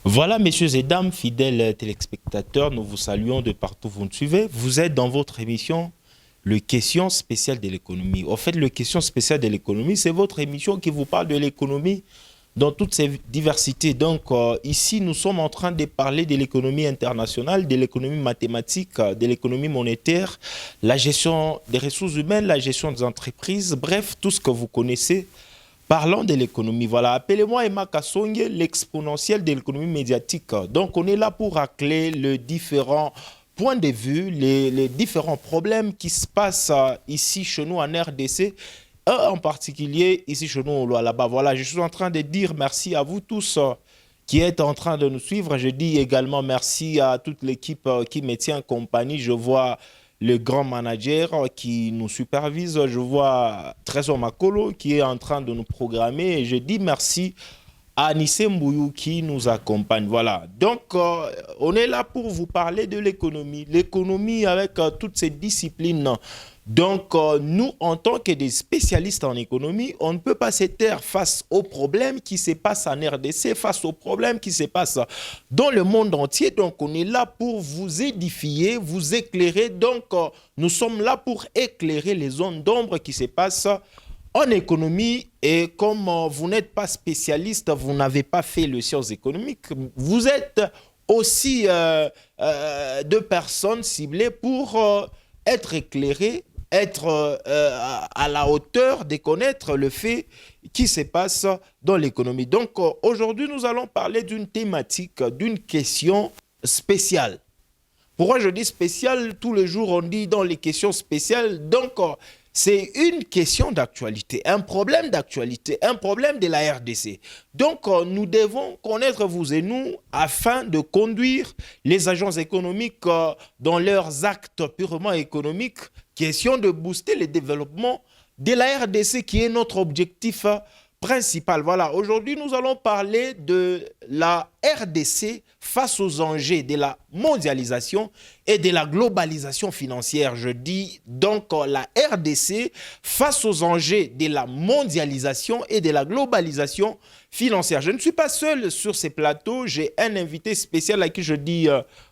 Voilà, messieurs et dames, fidèles téléspectateurs, nous vous saluons de partout où vous nous suivez. Vous êtes dans votre émission, le Question spéciale de l'économie. En fait, le Question spéciale de l'économie, c'est votre émission qui vous parle de l'économie dans toutes ses diversités. Donc, ici, nous sommes en train de parler de l'économie internationale, de l'économie mathématique, de l'économie monétaire, la gestion des ressources humaines, la gestion des entreprises, bref, tout ce que vous connaissez. Parlons de l'économie. Voilà, appelez-moi Emma Kassongue, l'exponentielle de l'économie médiatique. Donc, on est là pour racler les différents points de vue, les différents problèmes qui se passent ici chez nous en RDC, en particulier ici chez nous au Lualaba. Voilà, je suis en train de dire merci à vous tous qui êtes en train de nous suivre. Je dis également merci à toute l'équipe qui me tient en compagnie. Je vois le grand manager qui nous supervise. Je vois Trésor Makolo qui est en train de nous programmer. Et je dis merci à Anissé Mbouyou qui nous accompagne. Voilà. Donc, on est là pour vous parler de l'économie. L'économie avec toutes ces disciplines. Donc, nous, en tant que des spécialistes en économie, on ne peut pas se taire face aux problèmes qui se passent en RDC, face aux problèmes qui se passent dans le monde entier. Donc, on est là pour vous édifier, vous éclairer. Donc, nous sommes là pour éclairer les zones d'ombre qui se passent en économie. Et comme vous n'êtes pas spécialiste, vous n'avez pas fait le sciences économiques, vous êtes aussi deux personnes ciblées pour être éclairées, être à la hauteur de connaître le fait qui se passe dans l'économie. Donc aujourd'hui, nous allons parler d'une thématique, d'une question spéciale. Pourquoi je dis spéciale? Tous les jours, on dit dans les questions spéciales. Donc, c'est une question d'actualité, un problème d'actualité, un problème de la RDC. Donc, nous devons connaître vous et nous afin de conduire les agences économiques dans leurs actes purement économiques. Question de booster le développement de la RDC qui est notre objectif principal. Voilà, aujourd'hui, nous allons parler de la RDC face aux enjeux de la mondialisation et de la globalisation financière. Je dis donc la RDC face aux enjeux de la mondialisation et de la globalisation financière. Je ne suis pas seul sur ces plateaux. J'ai un invité spécial à qui je dis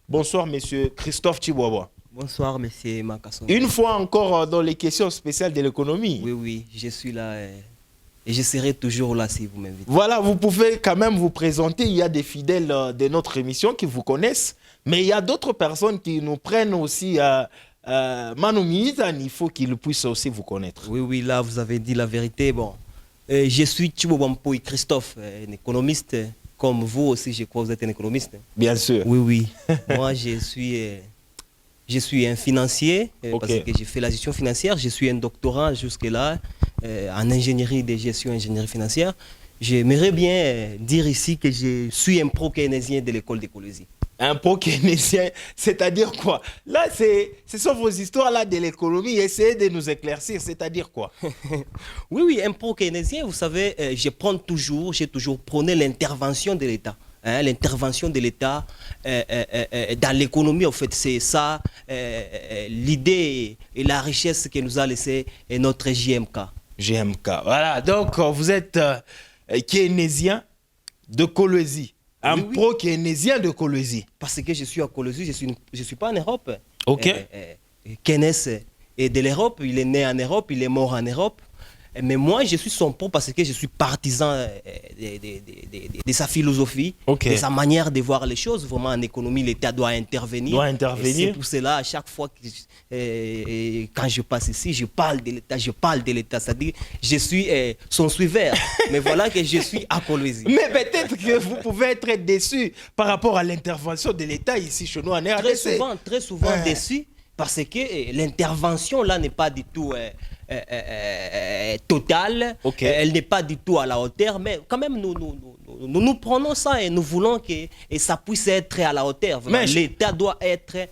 bonsoir, monsieur Christophe Chiboua. Bonsoir, monsieur Makasson. Une fois encore dans les questions spéciales de l'économie. Oui, oui, je suis là et je serai toujours là si vous m'invitez. Voilà, vous pouvez quand même vous présenter. Il y a des fidèles de notre émission qui vous connaissent, mais il y a d'autres personnes qui nous prennent aussi Manu Mizan. Il faut qu'ils puissent aussi vous connaître. Oui, oui, là, vous avez dit la vérité. Bon, je suis Chibobampoy Christophe, un économiste. Comme vous aussi, je crois que vous êtes un économiste. Bien sûr. Oui, oui. Moi, je suis un financier parce que j'ai fait la gestion financière. Je suis un doctorant jusque-là en ingénierie de gestion, ingénierie financière. J'aimerais bien dire ici que je suis un pro-keynésien de l'école d'écologie. Un pro-keynésien, c'est-à-dire quoi? Là, ce sont vos histoires là de l'économie. Essayez de nous éclaircir, c'est-à-dire quoi? Oui, oui, un pro-keynésien, vous savez, j'ai toujours prôné l'intervention de l'État. Hein, l'intervention de l'État dans l'économie, en fait, c'est ça l'idée et la richesse que nous a laissé notre JMK. JMK, voilà. Donc, vous êtes keynésien de Kolwezi. Un pro-keynésien de Kolwezi. Parce que je suis à Kolwezi, je suis pas en Europe. Ok. Keynes est de l'Europe, il est né en Europe, il est mort en Europe. Mais moi, je suis son pro parce que je suis partisan de sa philosophie, de sa manière de voir les choses. Vraiment, en économie, l'État doit intervenir. C'est pour cela, à chaque fois que quand je passe ici, je parle de l'État. C'est-à-dire, je suis son suiveur. Mais voilà que je suis à Kolwezi. Mais peut-être que vous pouvez être déçu par rapport à l'intervention de l'État ici chez nous en RDC. Très souvent déçu parce que l'intervention là n'est pas du tout... totale, elle n'est pas du tout à la hauteur, mais quand même nous prenons ça et nous voulons que ça puisse être à la hauteur. L'État doit être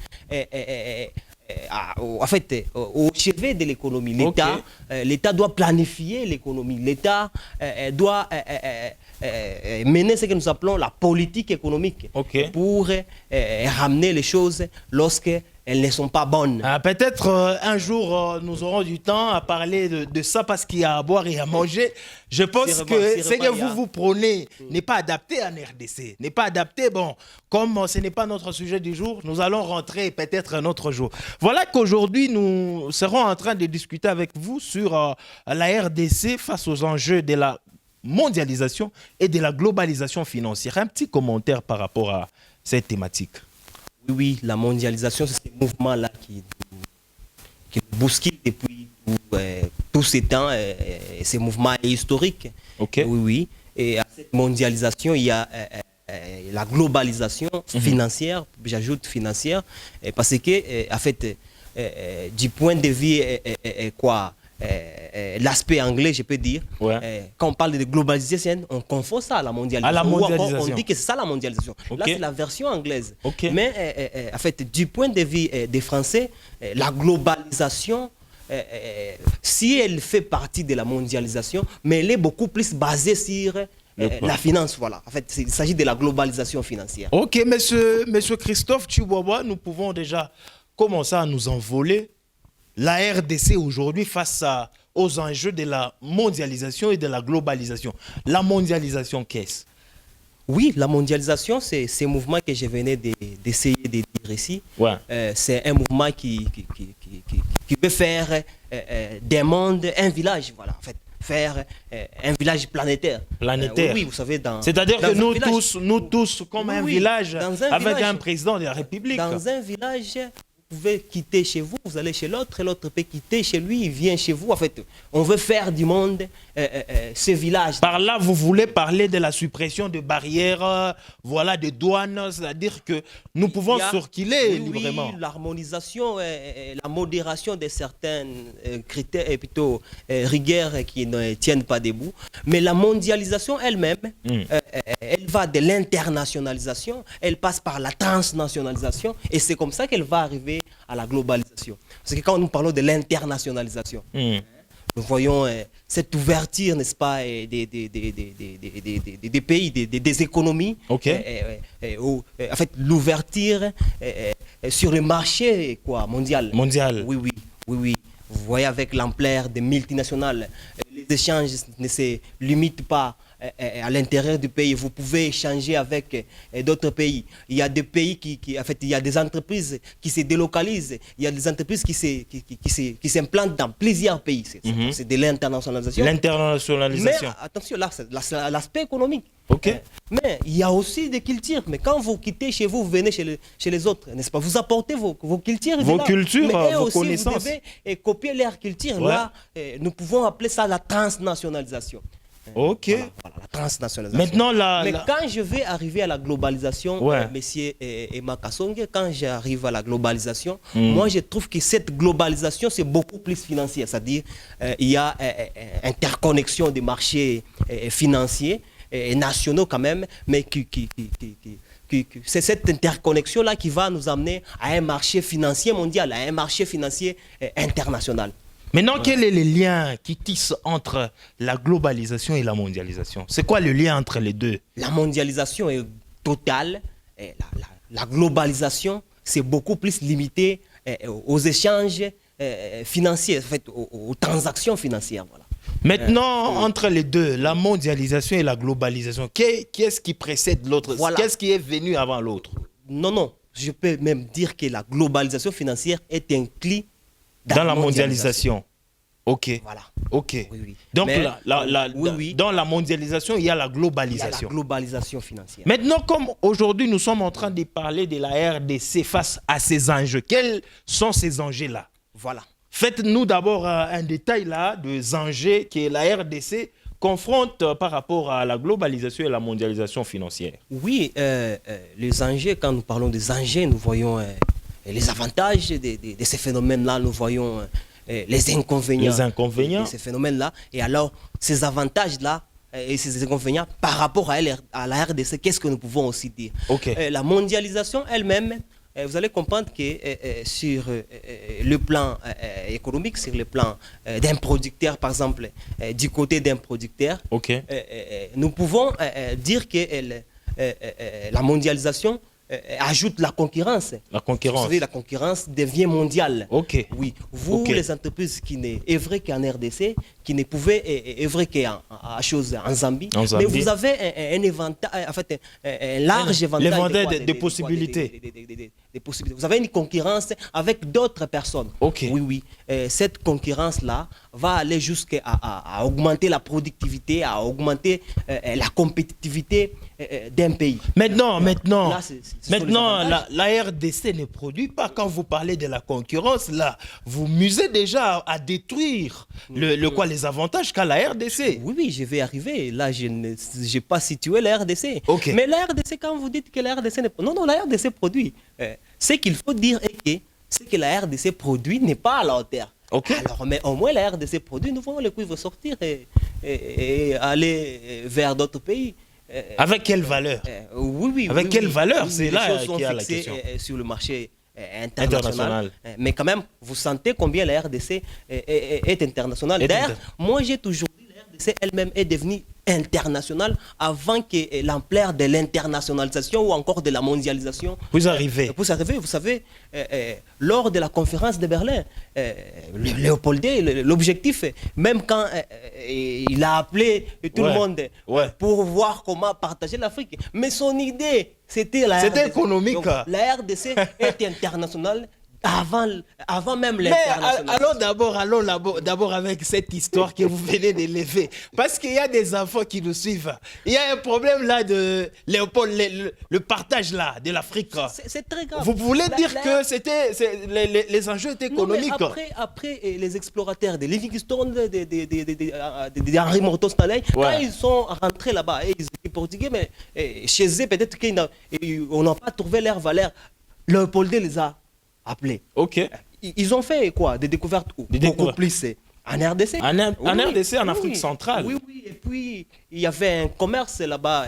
en fait au chevet de l'économie. L'État doit planifier l'économie. L'État doit mener ce que nous appelons la politique économique pour ramener les choses lorsque elles ne sont pas bonnes. Peut-être un jour, nous aurons du temps à parler de ça parce qu'il y a à boire et à manger. Je pense que ce que vous prônez n'est pas adapté en RDC. N'est pas adapté, bon, comme ce n'est pas notre sujet du jour, nous allons rentrer peut-être un autre jour. Voilà qu'aujourd'hui, nous serons en train de discuter avec vous sur la RDC face aux enjeux de la mondialisation et de la globalisation financière. Un petit commentaire par rapport à cette thématique. Oui, la mondialisation, c'est ce mouvement-là qui nous bouscule depuis tous ces temps. Ce mouvement est historique. Okay. Oui. Et à cette mondialisation, il y a la globalisation financière, j'ajoute financière, parce que, en fait, du point de vue, l'aspect anglais, je peux dire, quand on parle de globalisation, on confond ça à la mondialisation. À la mondialisation. On dit que c'est ça la mondialisation. Okay. Là, c'est la version anglaise. Okay. Mais en fait, du point de vue des Français, la globalisation, si elle fait partie de la mondialisation, mais elle est beaucoup plus basée sur la finance. Voilà. En fait, il s'agit de la globalisation financière. Ok, monsieur Christophe Chihuahua, nous pouvons déjà commencer à nous envoler. La RDC aujourd'hui face aux enjeux de la mondialisation et de la globalisation. La mondialisation, qu'est-ce? Oui, la mondialisation, c'est ce mouvement que je venais d'essayer de dire ici. C'est un mouvement qui veut faire des mondes un village, voilà, en fait. Faire un village planétaire. Planétaire. Oui, vous savez, c'est-à-dire que nous tous, comme un village, avec un président de la République. Dans un village, vous pouvez quitter chez vous, vous allez chez l'autre, et l'autre peut quitter chez lui, il vient chez vous. En fait, on veut faire du monde ce village. Par là, vous voulez parler de la suppression de barrières, voilà, de douanes, c'est-à-dire que nous pouvons circuler librement. Oui, l'harmonisation, la modération de certains critères, et plutôt rigueurs qui ne tiennent pas debout. Mais la mondialisation elle-même, elle va de l'internationalisation, elle passe par la transnationalisation, et c'est comme ça qu'elle va arriver à la globalisation. Parce que quand nous parlons de l'internationalisation, nous voyons cette ouverture, n'est-ce pas, des pays, des économies. Okay. En fait, l'ouverture sur le marché mondial. Oui. Vous voyez, avec l'ampleur des multinationales, les échanges ne se limitent pas à l'intérieur du pays. Vous pouvez échanger avec d'autres pays. Il y a des pays en fait, il y a des entreprises qui se délocalisent. Il y a des entreprises qui s'implantent dans plusieurs pays. C'est de l'internationalisation. L'internationalisation. Mais attention, là, c'est l'aspect économique. Okay. Mais il y a aussi des cultures. Mais quand vous quittez chez vous, vous venez chez les autres, n'est-ce pas? Vous apportez vos cultures. Vos cultures, mais vos aussi, connaissances. vous devez copier leur culture. Là, nous pouvons appeler ça la transnationalisation. Ok. Voilà, la transnationalisation. Maintenant, quand je vais arriver à la globalisation, monsieur Emma Kassongue, quand j'arrive à la globalisation, moi je trouve que cette globalisation c'est beaucoup plus financier. C'est-à-dire il y a interconnexion des marchés financiers nationaux quand même, mais c'est cette interconnexion-là qui va nous amener à un marché financier mondial, à un marché financier international. Maintenant, quel est le lien qui tisse entre la globalisation et la mondialisation? C'est quoi le lien entre les deux? La mondialisation est totale. Et la globalisation, c'est beaucoup plus limité aux échanges financiers, en fait, aux transactions financières. Voilà. Maintenant, entre les deux, la mondialisation et la globalisation, qu'est-ce qui précède l'autre? Qu'est-ce qui est venu avant l'autre? Non. Je peux même dire que la globalisation financière est inclue dans la mondialisation. Ok. Voilà. Ok. Oui. Donc, dans la mondialisation, il y a la globalisation. Il y a la globalisation financière. Maintenant, comme aujourd'hui, nous sommes en train de parler de la RDC face à ces enjeux, quels sont ces enjeux-là? Voilà. Faites-nous d'abord un détail là des enjeux que la RDC confronte par rapport à la globalisation et la mondialisation financière. Oui, les enjeux, quand nous parlons des enjeux, nous voyons les avantages de ces phénomènes-là, nous voyons les inconvénients de ces phénomènes-là. Et alors, ces avantages-là et ces inconvénients par rapport à la RDC, qu'est-ce que nous pouvons aussi dire? La mondialisation elle-même, vous allez comprendre que sur le plan économique, sur le plan d'un producteur, par exemple, du côté d'un producteur, nous pouvons dire que la mondialisation ajoute la concurrence. La concurrence. Vous savez, la concurrence devient mondiale. Ok. Oui. Vous, les entreprises qui n'œuvrent qu'en RDC, qui ne pouvaient œuvrer qu'en Zambie, mais vous avez un éventail, en fait, un large éventail de possibilités. Des possibilités. Vous avez une concurrence avec d'autres personnes. Ok. Oui, oui. Cette concurrence-là va aller jusqu'à augmenter la productivité, à augmenter la compétitivité d'un pays. Maintenant, Là, la RDC ne produit pas. Quand vous parlez de la concurrence, là, vous musez déjà à détruire les avantages qu'a la RDC. Oui, oui, je vais arriver. Là, je n'ai pas situé la RDC. Okay. Mais la RDC, quand vous dites que la RDC n'est pas... Non, la RDC produit. Ce qu'il faut dire est que ce que la RDC produit n'est pas à la hauteur. Okay. Alors, mais au moins la RDC produit, nous voyons le cuivre sortir et aller vers d'autres pays. Avec quelle valeur? Oui. Avec quelle valeur? Oui, c'est là qu'il y a la question. Sur le marché international. Mais quand même, vous sentez combien la RDC est internationale. D'ailleurs, moi j'ai toujours dit que la RDC elle-même est devenue internationale avant que l'ampleur de l'internationalisation ou encore de la mondialisation. Vous arrivez. Vous savez, lors de la conférence de Berlin, Léopoldé, l'objectif, même quand il a appelé tout le monde pour voir comment partager l'Afrique, mais son idée, c'était la RDC. C'était économique. Donc, la RDC est internationale. Avant même l'international. Allons d'abord avec cette histoire que vous venez d'élever. Parce qu'il y a des enfants qui nous suivent. Il y a un problème là de Léopold, le partage là de l'Afrique. C'est très grave. Vous voulez dire que les enjeux étaient économiques? Après les explorateurs de Livingstone, d'Henri Morton Stanley, quand ils sont rentrés là-bas, ils étaient portugais, mais chez eux, peut-être qu'on n'a pas trouvé leur valeur. Léopold les a appelés. Ok. Ils ont fait quoi? Des découvertes où? Beaucoup plus en RDC. En RDC, en Afrique centrale. Oui. Et puis, il y avait un commerce là-bas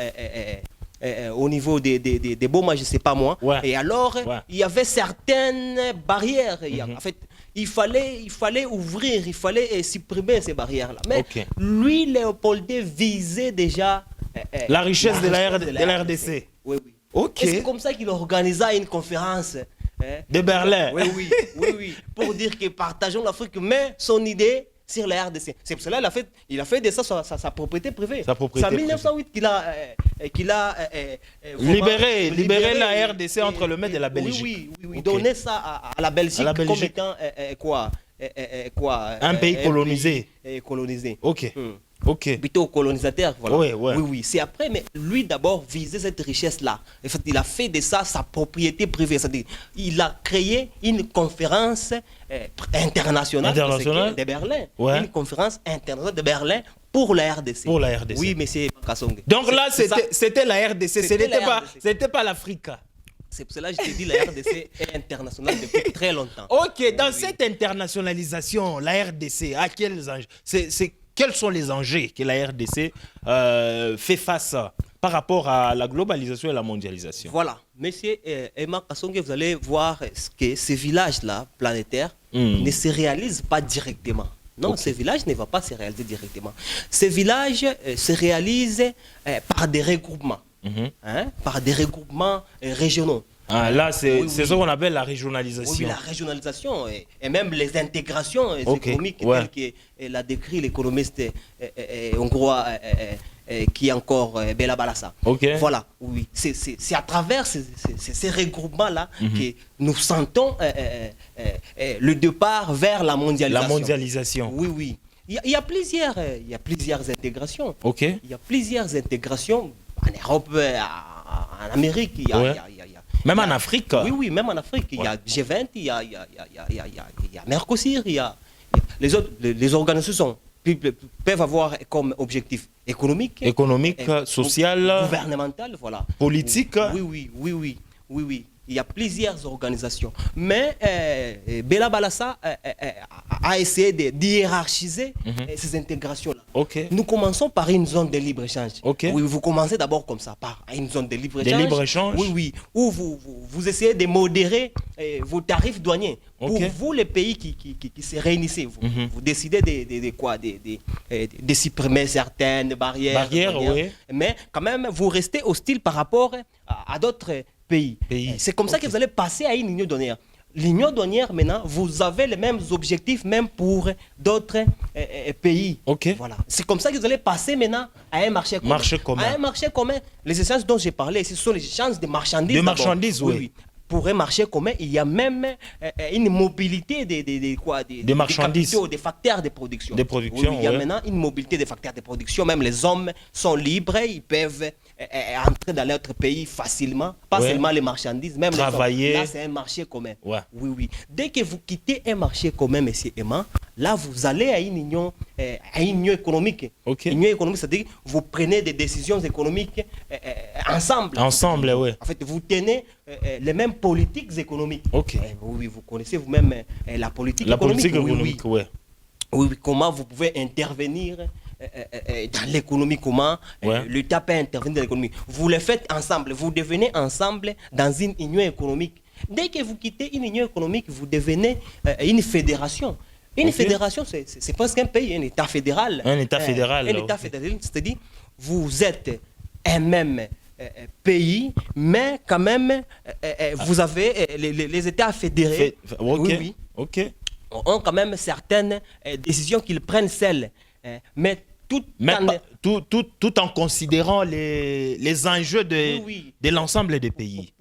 au niveau des Boma, je ne sais pas moi. Et alors, il y avait certaines barrières. En fait, il fallait ouvrir, il fallait supprimer ces barrières-là. Mais lui, Léopold visait déjà la richesse de la RDC. Oui. Et c'est comme ça qu'il organisa une conférence de Berlin. Oui. Pour dire que partageons l'Afrique, mais son idée sur la RDC. C'est pour cela qu'il a fait de ça sa propriété privée. C'est en 1908 qu'il a libéré la RDC entre le maît de la Belgique. Oui. Donner ça à la Belgique comme étant un pays colonisé. Plutôt colonisateur, voilà. Oui. C'est après, mais lui d'abord visait cette richesse-là. En fait, il a fait de ça sa propriété privée. C'est-à-dire, il a créé une conférence internationale de Berlin. Une conférence internationale de Berlin pour la RDC. Oui, mais c'est Kassongue. Donc là, c'était la RDC, ce n'était pas l'Afrique. C'est pour cela que je te dis la RDC est internationale depuis très longtemps. Dans cette internationalisation, la RDC, à quels enjeux? Quels sont les enjeux que la RDC fait face par rapport à la globalisation et la mondialisation? Voilà. Monsieur Emma Kassongue, vous allez voir que ces villages-là, planétaires, ne se réalisent pas directement. Non, ces villages ne vont pas se réaliser directement. Ces villages se réalisent par des regroupements. Par des regroupements régionaux. Là, c'est ce qu'on appelle la régionalisation. Oui, la régionalisation et même les intégrations économiques telles que l'a décrit l'économiste hongrois qui est encore Bela Balassa. Voilà, oui. C'est à travers ces regroupements-là que nous sentons le départ vers la mondialisation. La mondialisation. Oui. Il y a plusieurs intégrations. Il y a plusieurs intégrations en Europe, en Amérique. Même en Afrique. Oui, même en Afrique. Il y a G20, il y a Mercosur, les organisations peuvent avoir comme objectif économique, social, gouvernemental, voilà. Politique. Oui. Il y a plusieurs organisations. Mais Bela Balassa a essayé de hiérarchiser ces intégrations-là. Nous commençons par une zone de libre-échange. Oui, vous commencez d'abord comme ça, par une zone de libre-échange. Oui, où vous essayez de modérer vos tarifs douaniers. Pour vous, les pays qui se réunissent, vous décidez de supprimer certaines barrières. Mais quand même, vous restez hostile par rapport à d'autres pays. C'est comme ça que vous allez passer à une union douanière. L'union douanière, maintenant, vous avez les mêmes objectifs, même pour d'autres pays. Voilà. C'est comme ça que vous allez passer maintenant à un marché commun. À un marché commun. Les échanges dont j'ai parlé, ce sont les échanges de marchandises. De marchandises, oui. Pour un marché commun, il y a même une mobilité des marchandises, des facteurs de production. Il y a maintenant une mobilité des facteurs de production. Même les hommes sont libres, ils peuvent entrer dans notre pays facilement. Pas seulement les marchandises, même travailler. Les hommes. Là, c'est un marché commun. Oui. Dès que vous quittez un marché commun, monsieur Emma, là, vous allez à une union économique. Union économique, c'est-à-dire vous prenez des décisions économiques ensemble. Ensemble, oui. En fait, vous tenez les mêmes politiques économiques. Oui, vous connaissez vous-même la politique économique. Oui, comment vous pouvez intervenir dans l'économie, comment l'État peut intervenir dans l'économie. Vous le faites ensemble, vous devenez ensemble dans une union économique. Dès que vous quittez une union économique, vous devenez une fédération. Une fédération, c'est presque un pays, un État fédéral. Un État fédéral. Un État fédéral, c'est-à-dire vous êtes un même pays, mais quand même, vous avez les États fédérés. Oui. Ont quand même certaines décisions qu'ils prennent seuls. Mais tout en considérant les enjeux de l'ensemble des pays.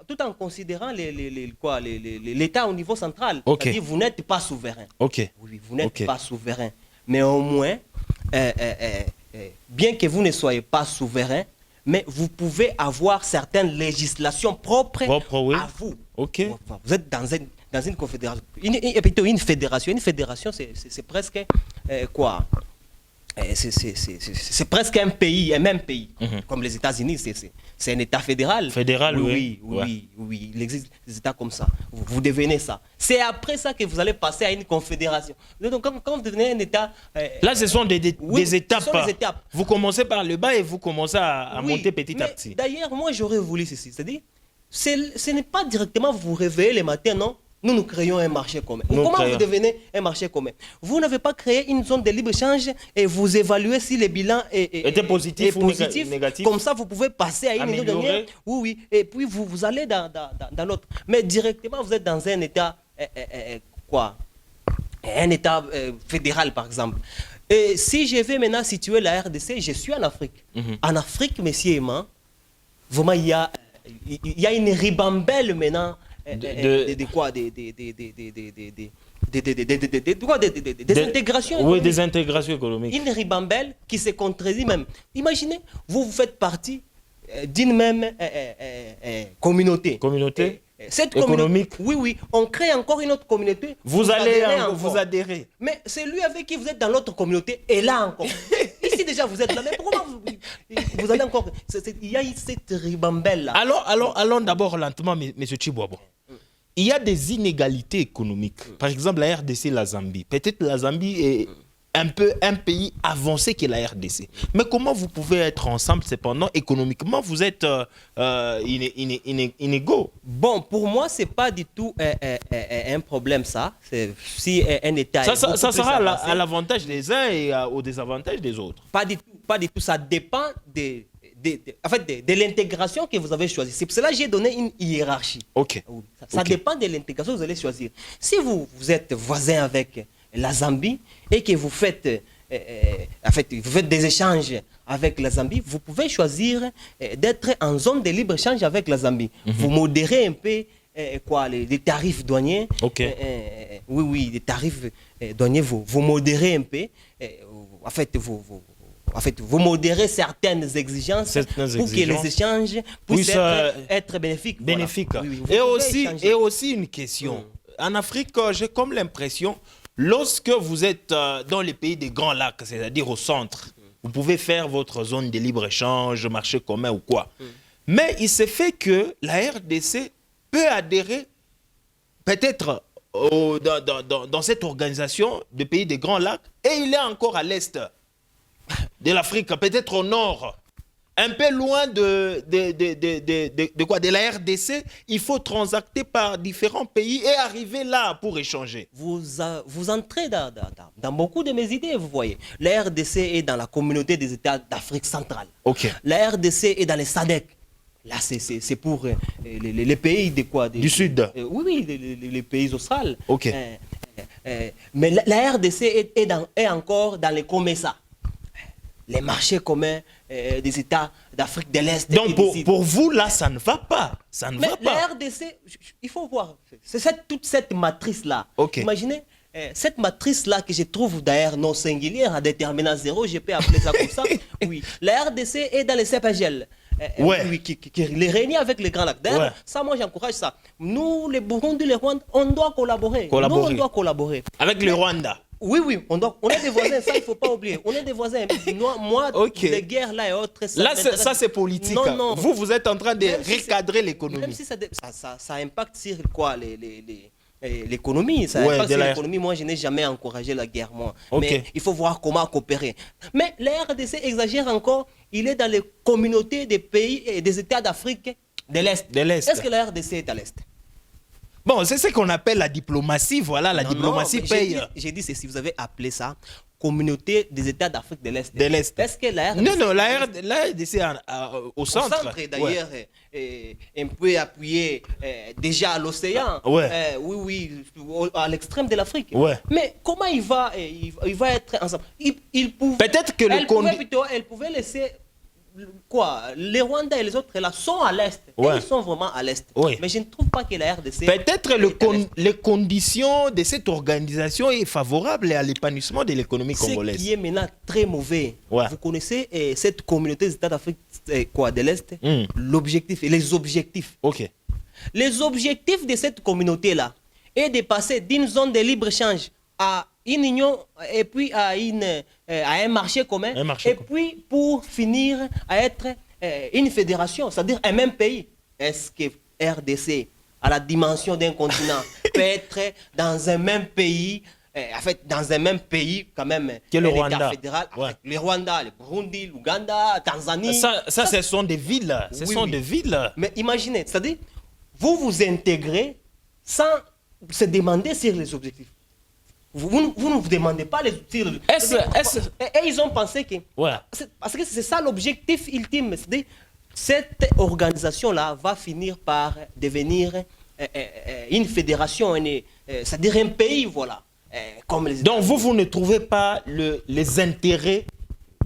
Tout en considérant l'État au niveau central. C'est-à-dire vous n'êtes pas souverain. Oui, vous n'êtes pas souverain. Mais au moins, bien que vous ne soyez pas souverain, mais vous pouvez avoir certaines législations propres à vous. Vous êtes dans une confédération. Une fédération. Une fédération, c'est presque quoi? C'est presque un pays, un même pays. Comme les États-Unis, c'est un État fédéral. Oui. Il existe des États comme ça. Vous devenez ça. C'est après ça que vous allez passer à une confédération. Donc, quand vous devenez un État... là, ce sont des étapes. Vous commencez par le bas et vous commencez à monter petit à petit. D'ailleurs, moi, j'aurais voulu ceci. C'est-à-dire, ce n'est pas directement vous réveiller le matin, non? Nous créons un marché commun. Comment vous devenez un marché commun? Vous n'avez pas créé une zone de libre-échange et vous évaluez si le bilan était positif ou négatif. Comme ça, vous pouvez passer à une union douanière. Oui. Et puis, vous allez dans l'autre. Mais directement, vous êtes dans un État, un État fédéral, par exemple. Et si je vais maintenant situer la RDC, je suis en Afrique. En Afrique, messieurs Emma, vraiment, il y a une ribambelle maintenant. Des intégrations. Oui, des intégrations économiques. Une ribambelle qui se contredit même. Imaginez, vous faites partie d'une même communauté. Cette économique. Oui, on crée encore une autre communauté. Vous allez vous adhérer. Mais celui avec qui vous êtes dans l'autre communauté est là encore. Ici déjà vous êtes là, mais pourquoi vous allez encore... Il y a cette ribambelle là. Allons d'abord lentement, M. Tchiboabo. Il y a des inégalités économiques. Par exemple, la RDC et la Zambie. Peut-être la Zambie est un pays avancé que la RDC. Mais comment vous pouvez être ensemble cependant économiquement? Vous êtes inégaux. Bon, pour moi, ce n'est pas du tout un problème ça. Si un État... Ça sera à l'avantage des uns et au désavantage des autres. Pas du tout. Ça dépend de l'intégration que vous avez choisie. C'est pour cela que j'ai donné une hiérarchie. Ça dépend de l'intégration que vous allez choisir. Si vous êtes voisin avec la Zambie et que vous faites des échanges avec la Zambie, vous pouvez choisir d'être en zone de libre-échange avec la Zambie. Vous modérez un peu les tarifs douaniers. Oui, les tarifs douaniers, vous modérez un peu. Vous modérez certaines exigences pour que les échanges puissent être bénéfiques. Voilà. Et aussi une question. En Afrique, j'ai comme l'impression, lorsque vous êtes dans les pays des Grands Lacs, c'est-à-dire au centre, vous pouvez faire votre zone de libre-échange, marché commun ou quoi. Mais il se fait que la RDC peut adhérer peut-être dans cette organisation de pays des Grands Lacs et il est encore à l'est de l'Afrique, peut-être au nord, un peu loin de la RDC, il faut transacter par différents pays et arriver là pour échanger. Vous entrez dans beaucoup de mes idées, vous voyez. La RDC est dans la communauté des États d'Afrique centrale. La RDC est dans les SADC. Là, c'est pour les pays de quoi du Sud. Oui, les pays australes. Ok. Mais la RDC est encore dans les COMESA, les marchés communs des États d'Afrique de l'Est. Donc pour vous, là, ça ne va pas. Ça ne va pas. La RDC, il faut voir, c'est toute cette matrice-là. Okay. Imaginez, cette matrice-là que je trouve d'ailleurs non singulière, à déterminant zéro, je peux appeler ça comme ça. Oui, la RDC est dans les CEPAGEL. Ouais. Oui, qui les réunit avec les Grands Lacs. D'ailleurs, ça, moi, j'encourage ça. Nous, les Burundi, les Rwandais, on doit collaborer. Nous, on doit collaborer. Avec le Rwanda. Oui, on est des voisins, ça, il ne faut pas oublier. On est des voisins. Moi, les guerres là et autres... Ça c'est politique. Non. Vous êtes en train de recadrer l'économie. Même si ça impacte sur quoi l'économie, ça impacte sur l'économie. Moi, je n'ai jamais encouragé la guerre, moi. Mais il faut voir comment coopérer. Mais la RDC exagère encore. Il est dans les communautés des pays et des États d'Afrique de l'Est. Est-ce que la RDC est à l'Est? Bon, c'est ce qu'on appelle la diplomatie. Voilà, la diplomatie paye. J'ai dit, si vous avez appelé ça communauté des États d'Afrique de l'Est. Est-ce que la RDC... Non, la RDC au centre. Au centre, d'ailleurs, un peu appuyé déjà à l'océan. Oui, à l'extrême de l'Afrique. Mais comment il va être ensemble? Peut-être que elle pouvait laisser... Quoi, les Rwandais et les autres là sont à l'Est. Ils sont vraiment à l'Est. Mais je ne trouve pas que la RDC... Peut-être les conditions de cette organisation est favorable à l'épanouissement de l'économie congolaise. Ce qui est maintenant très mauvais. Vous connaissez cette communauté des États d'Afrique de l'Est, l'objectif et les objectifs. Les objectifs de cette communauté-là est de passer d'une zone de libre-échange à une union et puis à un marché commun, puis pour finir à être une fédération, c'est-à-dire un même pays. Est-ce que RDC, à la dimension d'un continent, peut être dans un même pays, dans un même pays quand même, que le Rwanda fédéral, avec le Rwanda, le Burundi, l'Ouganda, Tanzanie. Ça, ce sont des villes. Des villes. Mais imaginez, c'est-à-dire, vous intégrez sans se demander sur les objectifs. Vous ne vous demandez pas les outils. Et ils ont pensé que... Parce que c'est ça l'objectif ultime. Cette organisation-là va finir par devenir une fédération, c'est-à-dire un pays, voilà. Donc vous ne trouvez pas les intérêts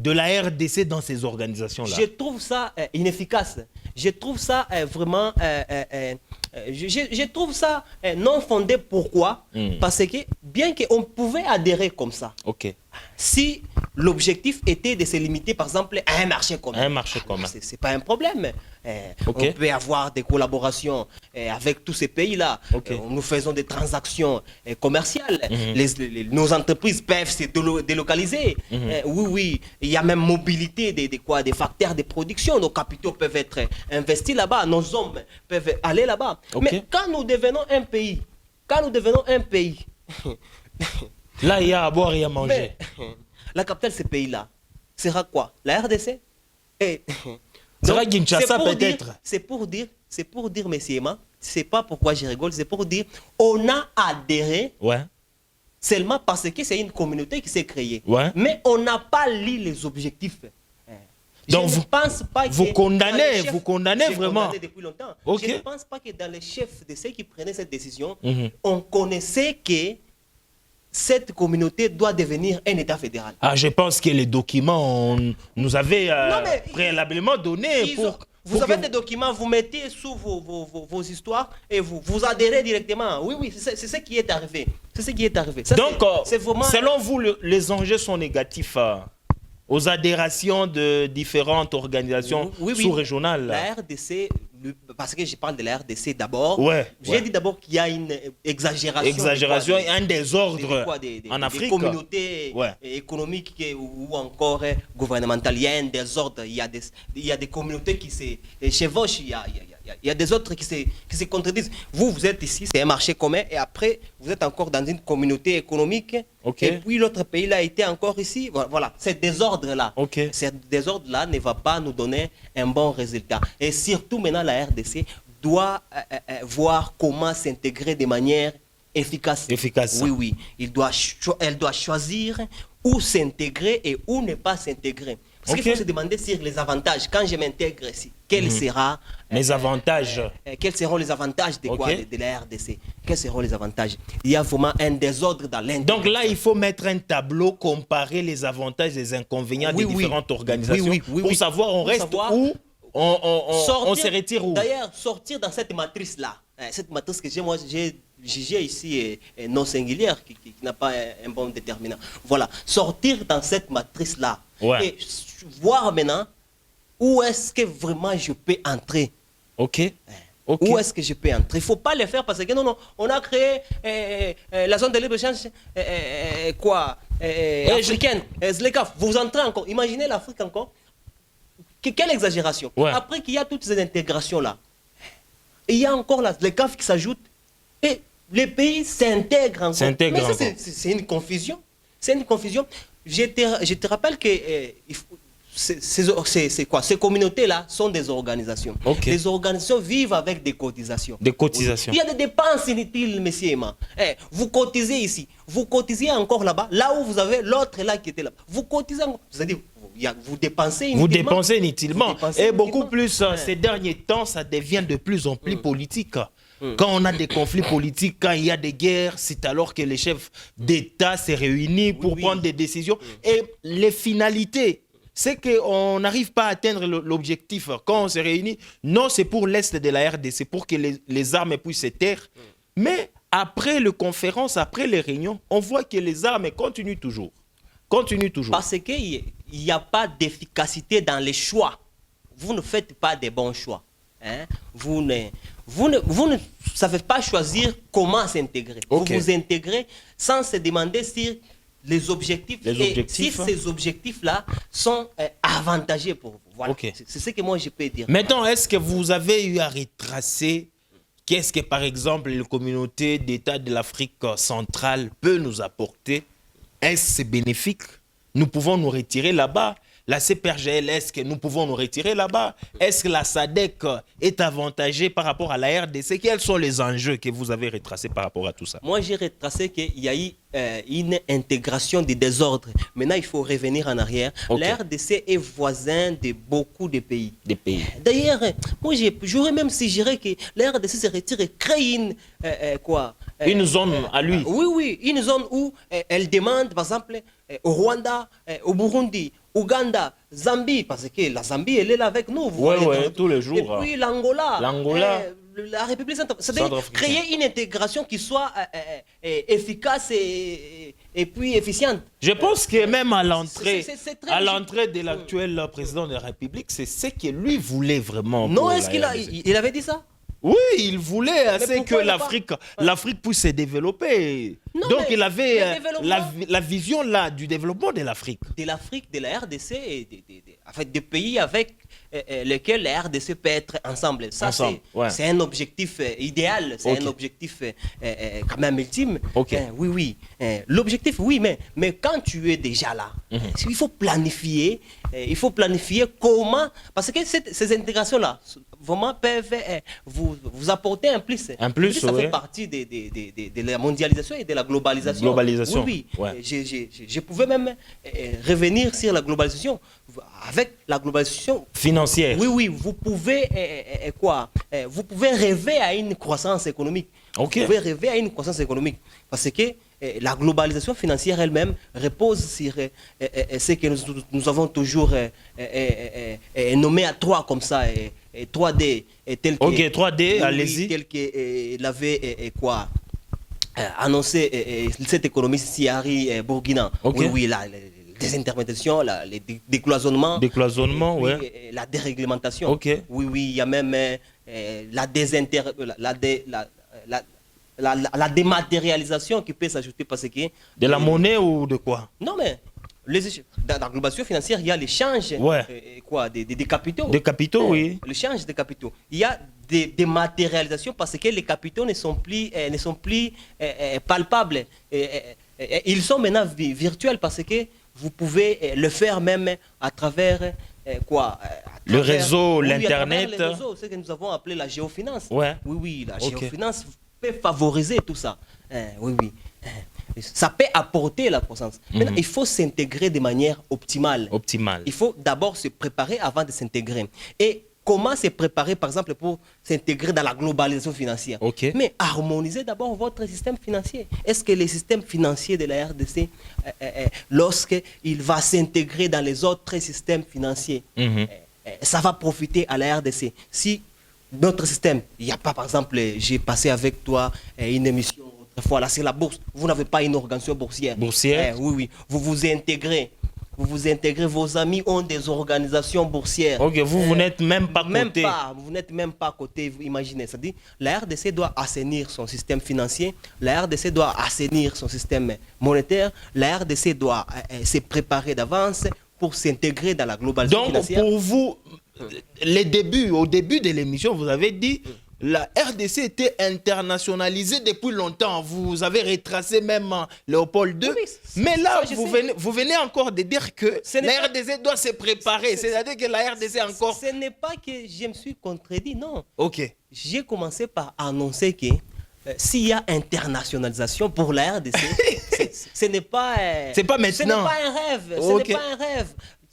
de la RDC dans ces organisations-là? Je trouve ça inefficace. Je trouve ça vraiment... je trouve ça non fondé. Pourquoi? Parce que bien qu'on pouvait adhérer comme ça, si l'objectif était de se limiter par exemple à un marché commun, c'est pas un problème. On peut avoir des collaborations avec tous ces pays-là. Nous faisons des transactions commerciales. Nos entreprises peuvent se délocaliser. Oui, il y a même mobilité des facteurs de production. Nos capitaux peuvent être investis là-bas. Nos hommes peuvent aller là-bas. Mais quand nous devenons un pays, là, il y a à boire et à manger. La capitale de ce pays-là sera quoi? La RDC? Sera Kinshasa peut-être. C'est pour dire, messieurs, c'est pas pourquoi je rigole, c'est pour dire, on a adhéré seulement parce que c'est une communauté qui s'est créée. Mais on n'a pas lu les objectifs. Donc vous condamnez vraiment. Depuis longtemps. Je ne pense pas que dans les chefs de ceux qui prenaient cette décision, on connaissait que cette communauté doit devenir un État fédéral. Je pense que les documents nous avaient préalablement donné vous avez des documents, vous mettez sous vos histoires et vous adhérez directement. Oui, c'est ce qui est arrivé. Ça, donc, selon vous, les enjeux sont négatifs aux adhérations de différentes organisations sous-régionales. La RDC, parce que je parle de la RDC d'abord, j'ai dit d'abord qu'il y a une exagération et un désordre en Afrique. Des communautés économiques ou encore gouvernementales. Il y a un désordre, il y a des communautés qui se chevauchent, il y a des autres qui se contredisent. Vous êtes ici, c'est un marché commun, et après, vous êtes encore dans une communauté économique, et puis l'autre pays-là était encore ici. Voilà, ce désordre-là. Ce désordre-là ne va pas nous donner un bon résultat. Et surtout, maintenant, la RDC doit voir comment s'intégrer de manière efficace. Oui. Elle doit choisir où s'intégrer et où ne pas s'intégrer. Parce qu'il faut se demander sur les avantages. Quand je m'intègre ici, quels seront les avantages? Quels seront les avantages de quoi de la RDC? Quels seront les avantages? Il y a vraiment un désordre dans l'intégration. Donc là, il faut mettre un tableau, comparer les avantages et les inconvénients des différentes organisations pour savoir on reste où, on se retire où. D'ailleurs, sortir dans cette matrice-là, cette matrice que moi j'ai jugée ici est non singulière, qui n'a pas un bon déterminant. Voilà, sortir dans cette matrice-là et voir maintenant où est-ce que vraiment je peux entrer. Où est-ce que je peux entrer? Il ne faut pas le faire parce que non, on a créé la zone de libre-échange africaine, ZLECAf. Vous entrez encore, imaginez l'Afrique encore. Quelle exagération. Après qu'il y a toutes ces intégrations-là, il y a encore la ZLECAf qui s'ajoute et les pays s'intègrent encore. Mais c'est une confusion. C'est une confusion. Je te rappelle que ces communautés-là sont des organisations. Les organisations vivent avec des cotisations. Des cotisations. Il y a des dépenses inutiles, monsieur Emma. Vous cotisez ici, vous cotisez encore là-bas, là où vous avez l'autre là qui était là. Vous cotisez encore. C'est-à-dire, vous dépensez inutilement. Vous dépensez inutilement. Et beaucoup plus, ces derniers temps, ça devient de plus en plus politique. Quand on a des conflits politiques, quand il y a des guerres, c'est alors que les chefs d'État se réunissent pour prendre des décisions. Et les finalités, c'est qu'on n'arrive pas à atteindre l'objectif. Quand on se réunit, non, c'est pour l'Est de la RDC, pour que les armes puissent se taire. Mais après les conférences, après les réunions, on voit que les armes continuent toujours. Parce qu'il n'y a pas d'efficacité dans les choix. Vous ne faites pas des bons choix. Vous ne savez pas choisir comment s'intégrer. Vous vous intégrez sans se demander si les objectifs, si ces objectifs-là sont avantageux pour vous. Voilà. C'est ce que moi je peux dire. Maintenant, est-ce que vous avez eu à retracer qu'est-ce que, par exemple, la communauté d'État de l'Afrique centrale peut nous apporter? Est-ce bénéfique? Nous pouvons nous retirer là-bas. La CPRGL, est-ce que nous pouvons nous retirer là-bas? Est-ce que la SADC est avantagée par rapport à la RDC? Quels sont les enjeux que vous avez retracés par rapport à tout ça? Moi, j'ai retracé qu'il y a eu une intégration des désordres. Maintenant, il faut revenir en arrière. La RDC est voisin de beaucoup de pays. D'ailleurs, moi, j'aurais même suggéré que la RDC se retire et crée une zone à lui. Oui, une zone où elle demande, par exemple, au Rwanda, au Burundi, Ouganda, Zambie, parce que la Zambie, elle est là avec nous. Oui, tous les jours. Et puis l'Angola, la République centrafricaine. C'est-à-dire créer une intégration qui soit efficace et puis efficiente. Je pense que même à l'entrée de l'actuel président de la République, c'est ce que lui voulait vraiment. Non, est-ce qu'il avait dit ça? Oui, il voulait que l'Afrique puisse se développer. Non, donc il avait la vision là du développement de l'Afrique. De l'Afrique, de la RDC, et des pays avec lesquels la RDC peut être ensemble. Ça, c'est un objectif idéal, c'est un objectif quand même ultime. Oui. L'objectif, oui, mais quand tu es déjà là, il faut planifier comment, parce que ces intégrations-là, vraiment peuvent vous apporter un plus. Ça fait partie de la mondialisation et de la globalisation. Oui. Je pouvais même revenir sur la globalisation. Avec la globalisation financière. Oui, vous pouvez vous pouvez rêver à une croissance économique. Vous pouvez rêver à une croissance économique parce que la globalisation financière elle-même repose sur ce que nous avons toujours nommé à 3 comme ça. 3D tel que 3D, allez-y. Tel que l'avait annoncé cet économiste Siari Bourguinan. Oui, la désintermédiation, les décloisonnements, la déréglementation. Oui, il y a même la dématérialisation qui peut s'ajouter parce que de la monnaie ou de quoi? Non, mais dans la globalisation financière, il y a l'échange des capitaux. Des capitaux, oui. L'échange des capitaux. Il y a des dématérialisations parce que les capitaux ne sont plus palpables. Ils sont maintenant virtuels parce que vous pouvez le faire même à travers le réseau, l'Internet. Le réseau, ce que nous avons appelé la géofinance. Oui, la géofinance peut favoriser tout ça. Oui. Ça peut apporter la croissance. Maintenant, il faut s'intégrer de manière optimale. Il faut d'abord se préparer avant de s'intégrer. Et comment se préparer, par exemple, pour s'intégrer dans la globalisation financière? Mais harmonisez d'abord votre système financier. Est-ce que le système financier de la RDC, lorsqu'il va s'intégrer dans les autres systèmes financiers, ça va profiter à la RDC? Si notre système, il n'y a pas, par exemple, j'ai passé avec toi une émission autrefois, là c'est la bourse, vous n'avez pas une organisation boursière. Oui, vous vous intégrez. Vous intégrez, vos amis ont des organisations boursières. Vous n'êtes même pas côté. Vous n'êtes même pas côté, vous imaginez. C'est-à-dire, la RDC doit assainir son système financier, la RDC doit assainir son système monétaire, la RDC doit se préparer d'avance pour s'intégrer dans la globalisation financière. Donc, pour vous, au début de l'émission, vous avez dit la RDC était internationalisée depuis longtemps. Vous avez retracé même Léopold II. Mais là, vous venez encore de dire que la RDC doit se préparer. C'est-à-dire que la RDC encore... Ce n'est pas que je me suis contredit, non. J'ai commencé par annoncer que s'il y a internationalisation pour la RDC, ce n'est pas... c'est pas maintenant. Ce n'est pas un rêve. Ce n'est pas un rêve.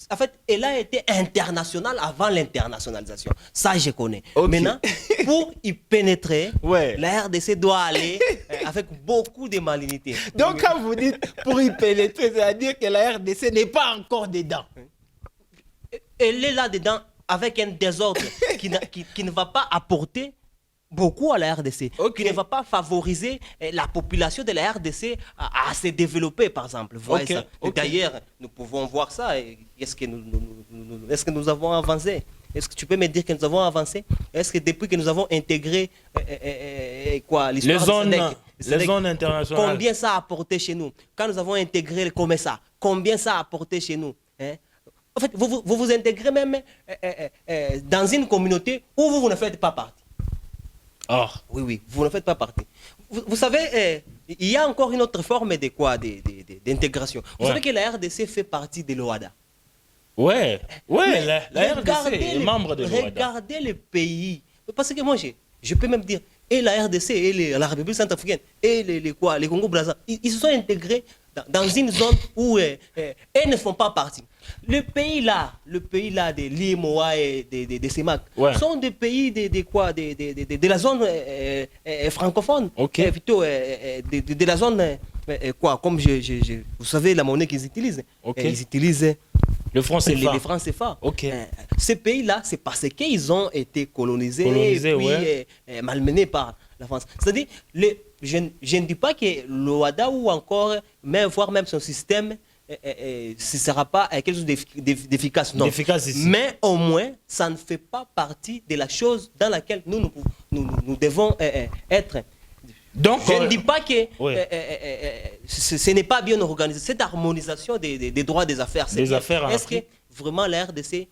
En fait, elle a été internationale avant l'internationalisation. Ça, je connais. Maintenant, pour y pénétrer, la RDC doit aller avec beaucoup de malignité. Donc, quand vous dites pour y pénétrer, c'est-à-dire que la RDC n'est pas encore dedans. Elle est là-dedans avec un désordre qui ne va pas apporter beaucoup à la RDC, qui ne va pas favoriser la population de la RDC à se développer, par exemple. D'ailleurs, nous pouvons voir ça. Est-ce que nous avons avancé? Est-ce que tu peux me dire que nous avons avancé? Est-ce que depuis que nous avons intégré les zones internationales, combien ça a apporté chez nous? Quand nous avons intégré le COMESA, combien ça a apporté chez nous? En fait, vous vous intégrez même dans une communauté où vous ne faites pas partie. Oui, vous ne faites pas partie. Vous savez, il y a encore une autre forme d'intégration. Vous savez que la RDC fait partie de l'OADA. La RDC est membre de l'OADA. Regardez le pays. Parce que moi, je peux même dire, et la RDC, et la République centrafricaine, et les Congo-Brazzaville, ils se sont intégrés dans une zone où elles ne font pas partie. Le pays là de l'IMOA et de CEMAC sont des pays de la zone francophone, plutôt de la zone, comme vous savez la monnaie qu'ils utilisent. Ils utilisent le franc CFA. Les francs CFA. Ces pays-là, c'est parce qu'ils ont été colonisés et puis malmenés par la France. C'est-à-dire, je ne dis pas que l'OADA ou encore, voire même son système, ce ne sera pas quelque chose d'efficace. Non. Mais au moins, ça ne fait pas partie de la chose dans laquelle nous devons être. Donc, je ne dis pas que ce n'est pas bien organisé. Cette harmonisation des droits des affaires, est-ce que vraiment la RDC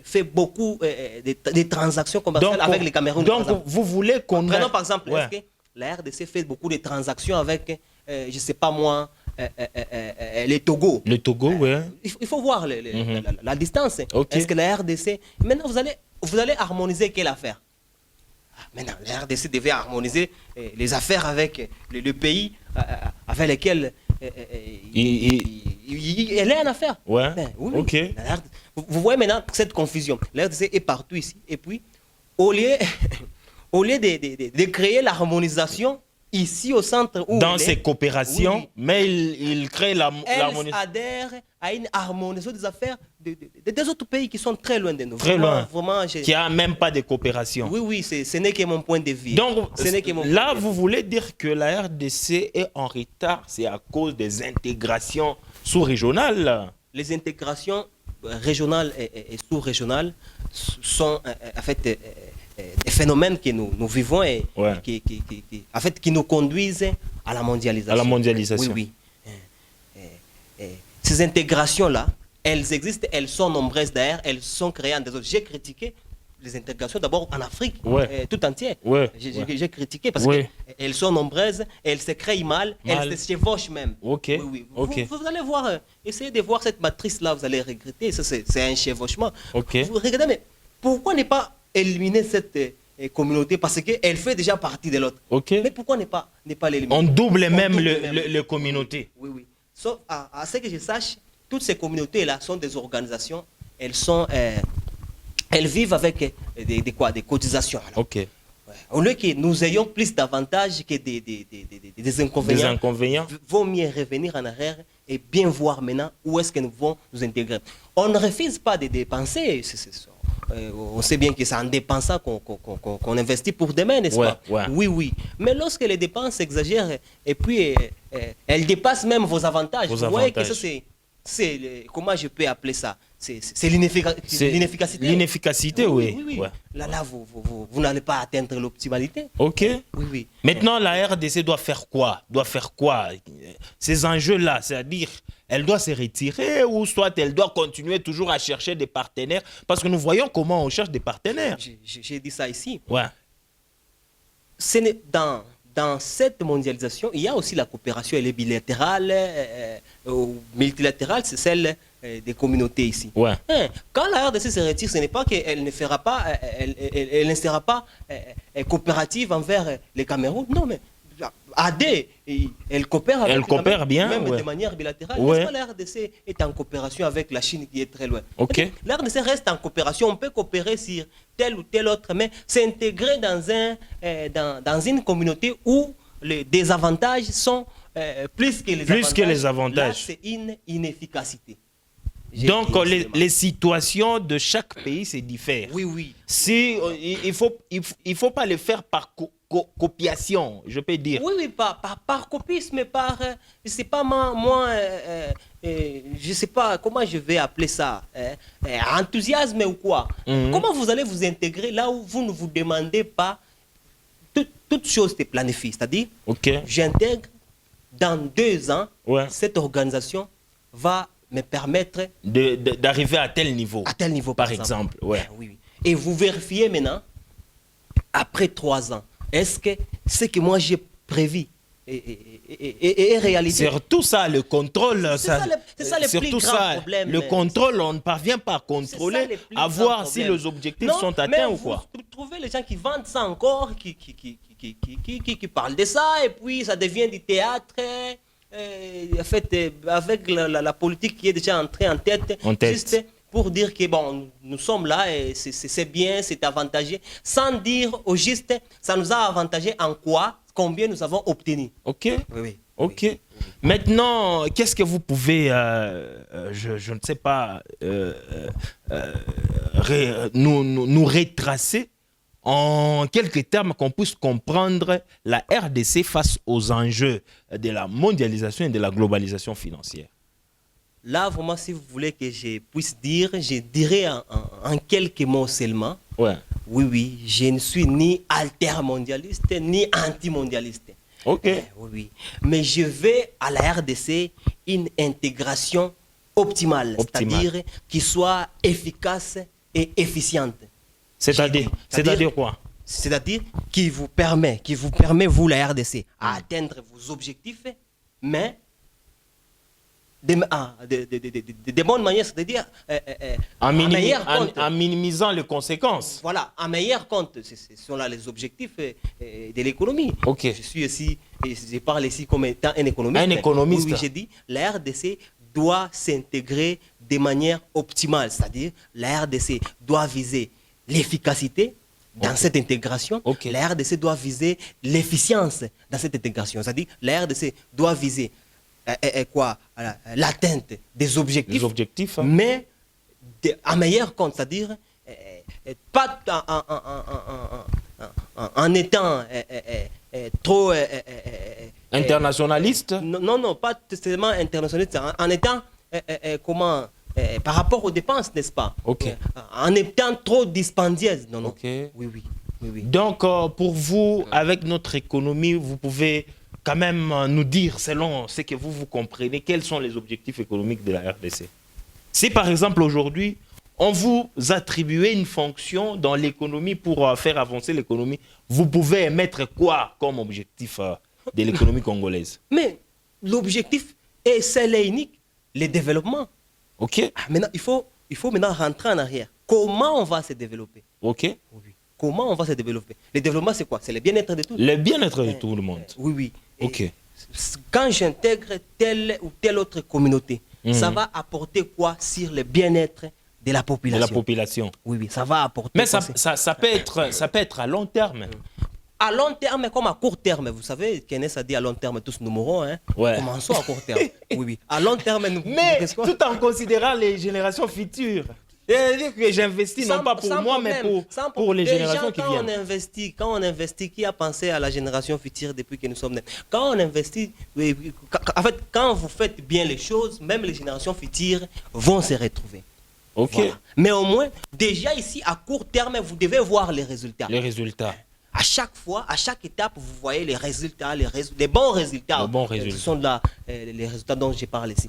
fait beaucoup de transactions commerciales avec les Cameroun? Donc, vous voulez qu'on... Prenons par exemple, est-ce que la RDC fait beaucoup de transactions avec, je ne sais pas moi, les Togo? Le Togo, il faut voir la distance. Est-ce que la RDC... Maintenant, vous allez harmoniser quelle affaire? Maintenant, la RDC devait harmoniser les affaires avec le pays avec lesquels elle est en affaire. Vous voyez maintenant cette confusion. La RDC est partout ici. Et puis, au lieu de créer l'harmonisation ici au centre où dans ces coopérations, mais il crée l'harmonisation. Elle adhère à une harmonisation des affaires des autres pays qui sont très loin de nous. Très loin. Qui n'a même pas de coopération. Oui, ce n'est que mon point de vue. Donc, vous voulez dire que la RDC est en retard, c'est à cause des intégrations sous-régionales? Les intégrations régionales et sous-régionales sont en fait des phénomènes que nous vivons et qui nous conduisent à la mondialisation. À la mondialisation. Oui. Ces intégrations-là, elles existent, elles sont nombreuses d'ailleurs, elles sont créées en des autres. J'ai critiqué les intégrations d'abord en Afrique tout entière. J'ai critiqué parce qu'elles sont nombreuses, elles se créent mal, elles se chevauchent même. Vous allez voir, essayez de voir cette matrice-là, vous allez regretter. Ça, c'est un chevauchement. Vous regardez, mais pourquoi ne pas éliminer communauté parce qu'elle fait déjà partie de l'autre. Mais pourquoi ne pas l'éliminer? On double même les communautés. Oui, oui. Sauf à ce que je sache, toutes ces communautés-là sont des organisations. Elles vivent avec des cotisations. Au lieu que nous ayons plus d'avantages que des inconvénients, vaut mieux revenir en arrière et bien voir maintenant où est-ce que nous pouvons nous intégrer. On ne refuse pas de dépenser. On sait bien que c'est en dépensant qu'on investit pour demain, n'est-ce pas? Oui, oui. Mais lorsque les dépenses s'exagèrent et puis elles dépassent même vos avantages, vous voyez que ça c'est comment je peux appeler ça? C'est l'inefficacité. L'inefficacité, oui. Là, vous n'allez pas atteindre l'optimalité. Oui. Maintenant, la RDC doit faire quoi? Ces enjeux-là, c'est-à-dire, elle doit se retirer ou soit elle doit continuer toujours à chercher des partenaires? Parce que nous voyons comment on cherche des partenaires. J'ai dit ça ici. Dans cette mondialisation, il y a aussi la coopération, elle est bilatérale ou multilatérale, c'est celle des communautés ici. Quand la RDC se retire, ce n'est pas qu'elle ne fera pas, elle ne sera pas coopérative envers les Cameroun. Non, mais AD, elle coopère avec bien, même de manière bilatérale. N'est-ce pas, la RDC est en coopération avec la Chine qui est très loin. La RDC reste en coopération. On peut coopérer sur tel ou tel autre, mais s'intégrer dans une communauté où les désavantages sont plus que les avantages. Là, c'est une inefficacité. Donc, les situations de chaque pays se diffèrent. Oui. Il faut pas le faire par copiation, je peux dire. Oui, par copisme, mais par... je sais pas, moi je sais pas comment je vais appeler ça. Enthousiasme ou quoi. Comment vous allez vous intégrer là où vous ne vous demandez pas toute chose est planifiée. C'est-à-dire, j'intègre dans 2 ans, cette organisation va me permettre d'arriver à tel niveau. À tel niveau, par exemple. Oui. Et vous vérifiez maintenant, après 3 ans, est-ce que ce que moi j'ai prévu est réalisé? Surtout ça, le contrôle. C'est ça le plus grand problème. Le contrôle, on ne parvient pas à contrôler, à voir si les objectifs sont atteints ou quoi. Vous trouvez les gens qui vendent ça encore, qui parlent de ça, et puis ça devient du théâtre. En fait, avec la politique qui est déjà entrée en tête. Juste pour dire que bon, nous sommes là et c'est bien, c'est avantageux, sans dire au juste, ça nous a avantagé en quoi, combien nous avons obtenu. Oui. Maintenant, qu'est-ce que vous pouvez, je ne sais pas, nous retracer en quelques termes qu'on puisse comprendre la RDC face aux enjeux de la mondialisation et de la globalisation financière? Là, vraiment, si vous voulez que je puisse dire, je dirais en quelques mots seulement. Oui, je ne suis ni altermondialiste, ni anti-mondialiste. Oui. Mais je veux à la RDC une intégration optimale. C'est-à-dire qui soit efficace et efficiente. C'est-à-dire quoi? C'est-à-dire qui vous permet, vous, la RDC, à atteindre vos objectifs, mais de bonnes manières, c'est-à-dire en minimisant les conséquences. Voilà, en meilleur compte. Ce sont là les objectifs de l'économie. Je suis ici, et je parle ici comme étant un économiste. Un économiste. Oui, j'ai dit, la RDC doit s'intégrer de manière optimale, c'est-à-dire la RDC doit viser l'efficacité dans cette intégration. La RDC doit viser l'efficience dans cette intégration, c'est-à-dire la RDC doit viser l'atteinte des objectifs, mais en meilleur compte, c'est-à-dire pas en étant trop internationaliste. Non, pas seulement internationaliste, en étant par rapport aux dépenses, n'est-ce pas? En étant trop dispendieuse. Non. Oui. Donc, pour vous, avec notre économie, vous pouvez quand même nous dire, selon ce que vous comprenez, quels sont les objectifs économiques de la RDC? Si par exemple aujourd'hui, on vous attribuait une fonction dans l'économie pour faire avancer l'économie, vous pouvez mettre quoi comme objectif de l'économie congolaise? Mais l'objectif est seul et unique, le développement. Maintenant, il faut maintenant rentrer en arrière. Comment on va se développer? comment on va se développer. Le développement, c'est quoi? C'est le bien-être de tous. Le bien-être de tout le monde. Oui, oui. Ok. Quand j'intègre telle ou telle autre communauté, ça va apporter quoi sur le bien-être de la population? De la population. Oui, oui, ça va apporter. Mais ça peut être à long terme. À long terme comme à court terme, vous savez, Kenneth a dit à long terme, tous nous mourrons. Hein? Ouais. Commençons à court terme. Oui, oui. À long terme, mais tout en considérant les générations futures. C'est-à-dire que j'investis non pas pour moi, mais pour les générations qui viennent. Quand on investit, qui a pensé à la génération future depuis que nous sommes nés? Quand on investit, en fait, quand vous faites bien les choses, même les générations futures vont se retrouver. Ok. Voilà. Mais au moins, déjà ici, à court terme, vous devez voir les résultats. Les résultats. À chaque fois, à chaque étape, vous voyez les résultats, les bons résultats. Les bons résultats. Ce sont là, les résultats dont je parle ici.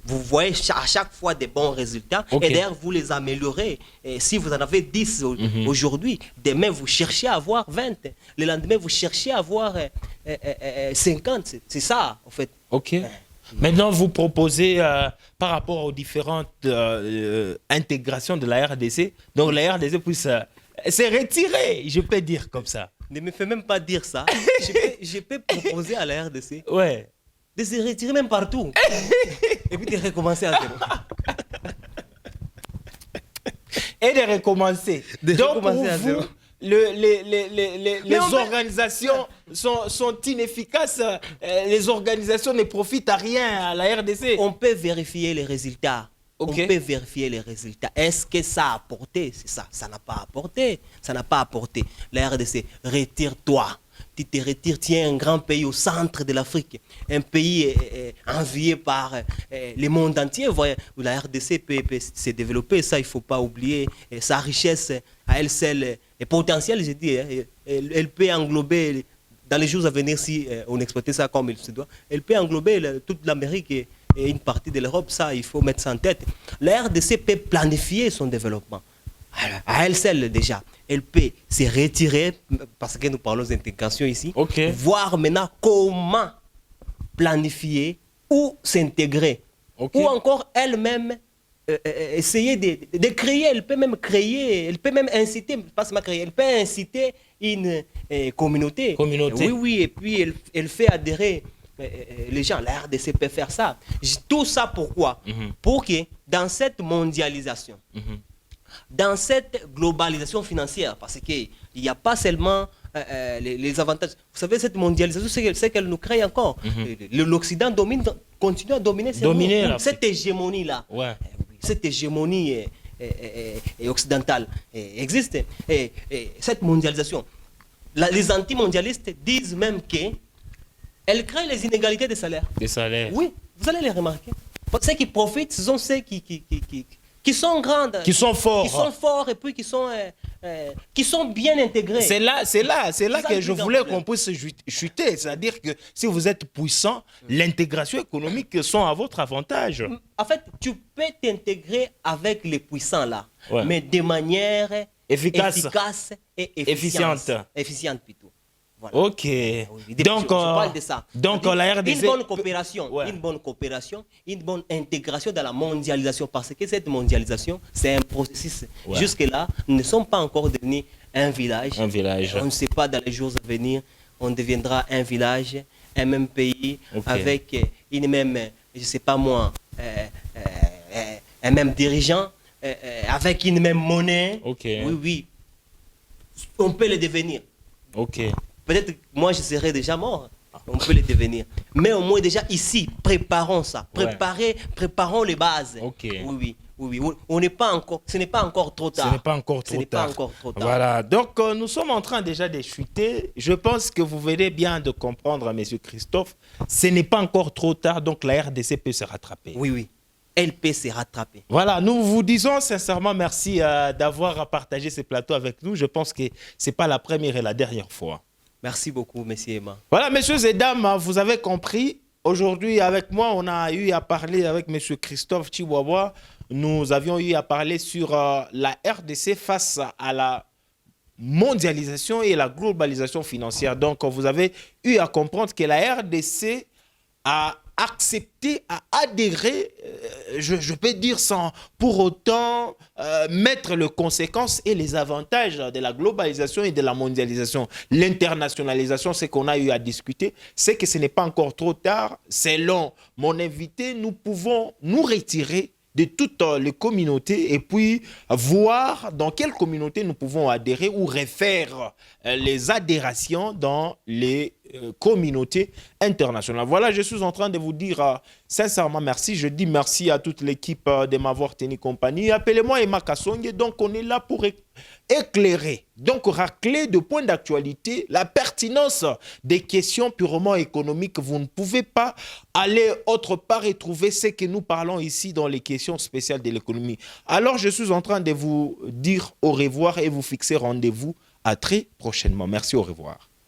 Vous voyez à chaque fois des bons résultats. Okay. Et d'ailleurs, vous les améliorez. Et si vous en avez 10 aujourd'hui, demain, vous cherchez à avoir 20. Le lendemain, vous cherchez à avoir 50. C'est ça, en fait. OK. Maintenant, vous proposez, par rapport aux différentes intégrations de la RDC, donc la RDC puisse se retirer, je peux dire comme ça. Ne me fais même pas dire ça. je peux proposer à la RDC de se retirer même partout. Et puis de recommencer à zéro. Et de recommencer. Donc, pour vous, les organisations sont inefficaces. Les organisations ne profitent à rien à la RDC. On peut vérifier les résultats. Okay. On peut vérifier les résultats. Est-ce que ça a apporté? C'est ça. Ça n'a pas apporté. Ça n'a pas apporté. La RDC, retire-toi. Tu te retires, tu es un grand pays au centre de l'Afrique, un pays envié par le monde entier. Voyez, où la RDC peut se développer, ça il ne faut pas oublier. Et sa richesse à elle seule est potentielle, je dis. Elle peut englober, dans les jours à venir, si on exploitait ça comme il se doit, elle peut englober toute l'Amérique et une partie de l'Europe. Ça, il faut mettre ça en tête. La RDC peut planifier son développement. À elle seule déjà, elle peut se retirer, parce que nous parlons d'intégration ici, voir maintenant comment planifier ou s'intégrer, ou encore elle-même essayer de créer, elle peut même créer, elle peut même inciter, pas seulement créer, elle peut inciter une communauté. Oui, oui, et puis elle fait adhérer les gens. La RDC peut faire ça. Tout ça pourquoi? Pour que dans cette mondialisation, dans cette globalisation financière, parce qu'il n'y a pas seulement les avantages. Vous savez, cette mondialisation, c'est qu'elle nous crée encore. L'Occident continue à dominer cette hégémonie-là. Cette hégémonie occidentale existe. Et cette mondialisation, les anti-mondialistes disent même qu'elle crée les inégalités de salaire. Des salaires. Oui, vous allez les remarquer. Ceux qui profitent, ce sont ceux qui sont grandes, qui sont forts et puis qui sont bien intégrés. C'est là que je voulais qu'on puisse chuter. C'est-à-dire que si vous êtes puissant, l'intégration économique sont à votre avantage. En fait, tu peux t'intégrer avec les puissants là, mais de manière efficace et efficiente plutôt. Voilà. Ok. Donc, je parle de ça. Donc, la RDC... Une bonne coopération, une bonne intégration dans la mondialisation. Parce que cette mondialisation, c'est un processus. Jusque-là, nous ne sommes pas encore devenus un village. On ne sait pas, dans les jours à venir, on deviendra un village, un même pays, avec une même, je ne sais pas moi, un même dirigeant, avec une même monnaie. Oui. On peut le devenir. Peut-être que moi, je serais déjà mort. On peut le devenir. Mais au moins, déjà, ici, préparons ça. Préparons les bases. Oui. On n'est pas encore, ce n'est pas encore trop tard. Ce n'est pas encore trop tard. Voilà. Donc, nous sommes en train déjà de chuter. Je pense que vous venez bien de comprendre, M. Christophe. Ce n'est pas encore trop tard. Donc, la RDC peut se rattraper. Oui. Elle peut se rattraper. Voilà, nous vous disons sincèrement merci d'avoir partagé ce plateau avec nous. Je pense que ce n'est pas la première et la dernière fois. Merci beaucoup, monsieur Emma. Voilà, messieurs et dames, vous avez compris. Aujourd'hui, avec moi, on a eu à parler avec monsieur Christophe Chihuahua. Nous avions eu à parler sur la RDC face à la mondialisation et la globalisation financière. Donc, vous avez eu à comprendre que la RDC a accepter à adhérer, je peux dire sans pour autant mettre les conséquences et les avantages de la globalisation et de la mondialisation. L'internationalisation, c'est qu'on a eu à discuter, c'est que ce n'est pas encore trop tard. Selon mon invité, nous pouvons nous retirer de toutes les communautés et puis voir dans quelle communauté nous pouvons adhérer ou refaire les adhérations dans les communautés internationales. Voilà, je suis en train de vous dire sincèrement merci. Je dis merci à toute l'équipe de m'avoir tenu compagnie. Appelez-moi Emma Kassongue. Donc, on est là pour éclairer, donc racler de points d'actualité la pertinence des questions purement économiques. Vous ne pouvez pas aller autre part et trouver ce que nous parlons ici dans les questions spéciales de l'économie. Alors, je suis en train de vous dire au revoir et vous fixer rendez-vous à très prochainement. Merci, au revoir.